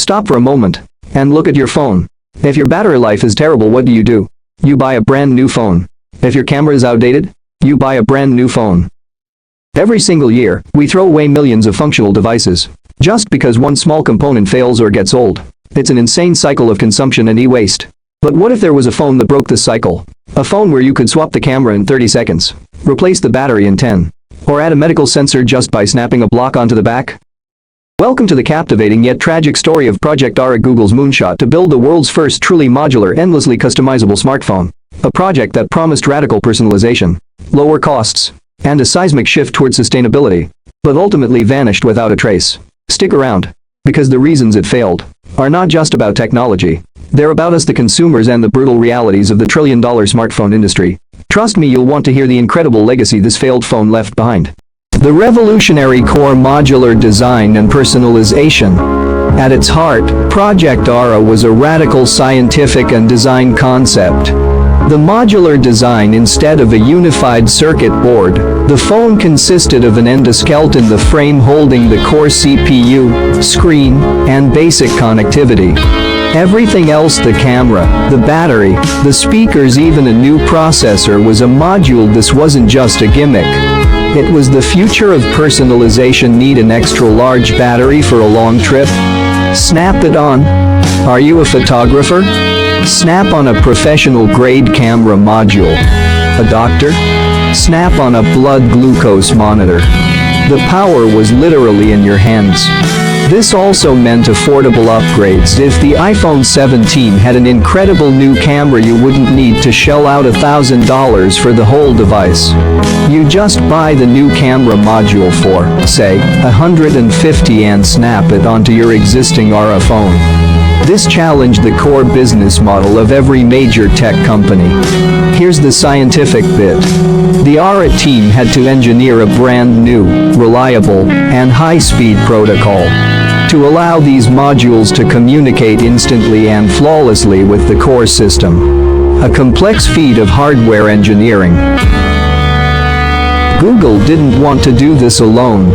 Stop for a moment and look at your phone. If your battery life is terrible, what do? You buy a brand new phone. If your camera is outdated, you buy a brand new phone. Every single year, we throw away millions of functional devices just because one small component fails or gets old. It's an insane cycle of consumption and e-waste. But what if there was a phone that broke this cycle? A phone where you could swap the camera in 30 seconds, replace the battery in 10, or add a medical sensor just by snapping a block onto the back? Welcome to the captivating yet tragic story of Project Ara, Google's moonshot to build the world's first truly modular, endlessly customizable smartphone. A project that promised radical personalization, lower costs, and a seismic shift toward sustainability, but ultimately vanished without a trace. Stick around, because the reasons it failed are not just about technology. They're about us, the consumers, and the brutal realities of the trillion-dollar smartphone industry. Trust me, you'll want to hear the incredible legacy this failed phone left behind. The revolutionary core modular design and personalization. At its heart, Project Ara was a radical scientific and design concept. The modular design, instead of a unified circuit board, the phone consisted of an endoskeleton, the frame holding the core CPU, screen, and basic connectivity. Everything else, the camera, the battery, the speakers, even a new processor, was a module. This wasn't just a gimmick. It was the future of personalization. Need an extra large battery for a long trip? Snap it on. Are you a photographer? Snap on a professional-grade camera module. A doctor? Snap on a blood glucose monitor. The power was literally in your hands. This also meant affordable upgrades. If the iPhone 17 had an incredible new camera, you wouldn't need to shell out $1,000 for the whole device. You just buy the new camera module for, say, $150 and snap it onto your existing Ara phone. This challenged the core business model of every major tech company. Here's the scientific bit. The Ara team had to engineer a brand new, reliable, and high-speed protocol to allow these modules to communicate instantly and flawlessly with the core system. A complex feat of hardware engineering. Google didn't want to do this alone.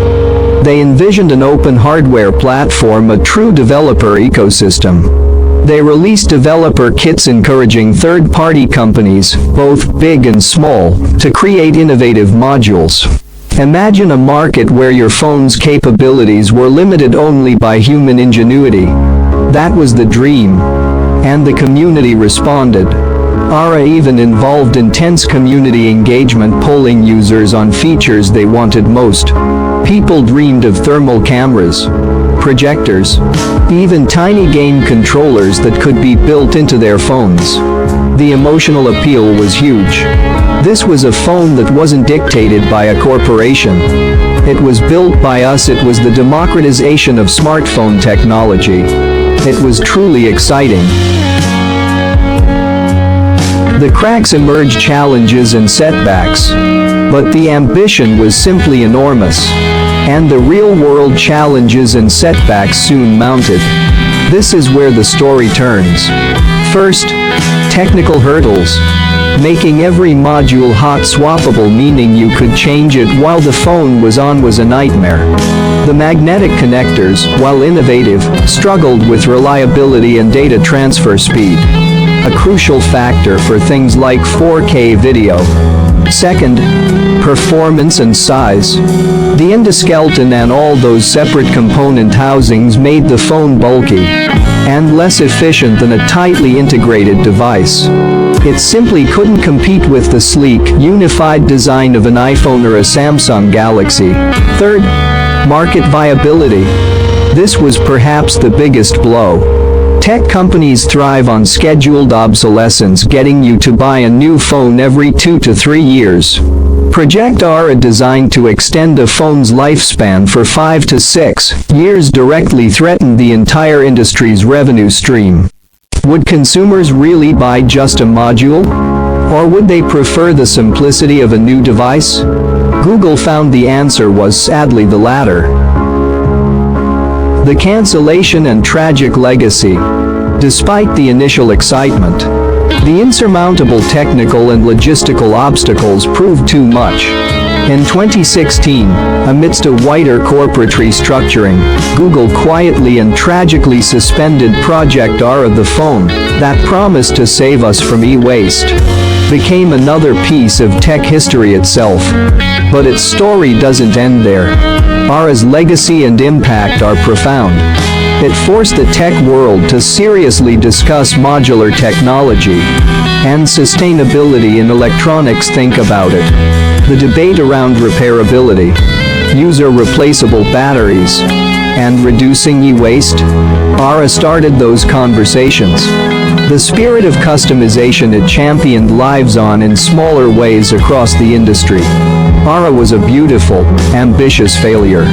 They envisioned an open hardware platform, a true developer ecosystem. They released developer kits encouraging third-party companies, both big and small, to create innovative modules. Imagine a market where your phone's capabilities were limited only by human ingenuity. That was the dream. And the community responded. Ara even involved intense community engagement, polling users on features they wanted most. People dreamed of thermal cameras, projectors, even tiny game controllers that could be built into their phones. The emotional appeal was huge. This was a phone that wasn't dictated by a corporation. It was built by us. It was the democratization of smartphone technology. It was truly exciting. The cracks emerged, challenges and setbacks. But the ambition was simply enormous. And the real-world challenges and setbacks soon mounted. This is where the story turns. First, technical hurdles. Making every module hot swappable, meaning you could change it while the phone was on, was a nightmare. The magnetic connectors, while innovative, struggled with reliability and data transfer speed. A crucial factor for things like 4K video. Second, performance and size. The endoskeleton and all those separate component housings made the phone bulky and less efficient than a tightly integrated device. It simply couldn't compete with the sleek, unified design of an iPhone or a Samsung Galaxy. Third, market viability. This was perhaps the biggest blow. Tech companies thrive on scheduled obsolescence, getting you to buy a new phone every 2 to 3 years. Project Ara, designed to extend a phone's lifespan for 5 to 6 years, directly threatened the entire industry's revenue stream. Would consumers really buy just a module? Or would they prefer the simplicity of a new device? Google found the answer was sadly the latter. The cancellation and tragic legacy. Despite the initial excitement, the insurmountable technical and logistical obstacles proved too much. In 2016, Amidst a wider corporate restructuring, Google quietly and tragically suspended Project Ara, the phone that promised to save us from e-waste. Became another piece of tech history itself. But its story doesn't end there. Ara's legacy and impact are profound. It forced the tech world to seriously discuss modular technology and sustainability in electronics. Think about it. The debate around repairability, user-replaceable batteries, and reducing e-waste? Ara started those conversations. The spirit of customization it championed lives on in smaller ways across the industry. Ara was a beautiful, ambitious failure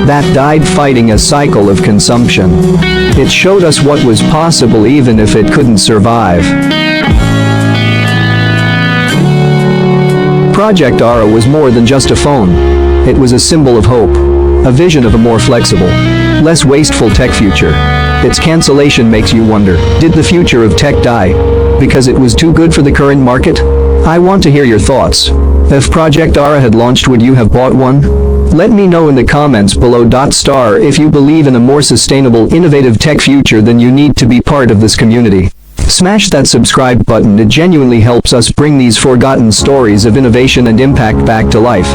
that died fighting a cycle of consumption. It showed us what was possible even if it couldn't survive. Project Ara was more than just a phone. It was a symbol of hope, a vision of a more flexible, less wasteful tech future. Its cancellation makes you wonder, did the future of tech die because it was too good for the current market? I want to hear your thoughts. If Project Ara had launched, would you have bought one? Let me know in the comments below. If you believe in a more sustainable, innovative tech future, then you need to be part of this community. Smash that subscribe button. It genuinely helps us bring these forgotten stories of innovation and impact back to life.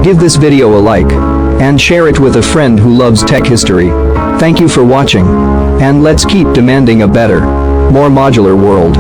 Give this video a like and share it with a friend who loves tech history. Thank you for watching, and let's keep demanding a better, more modular world.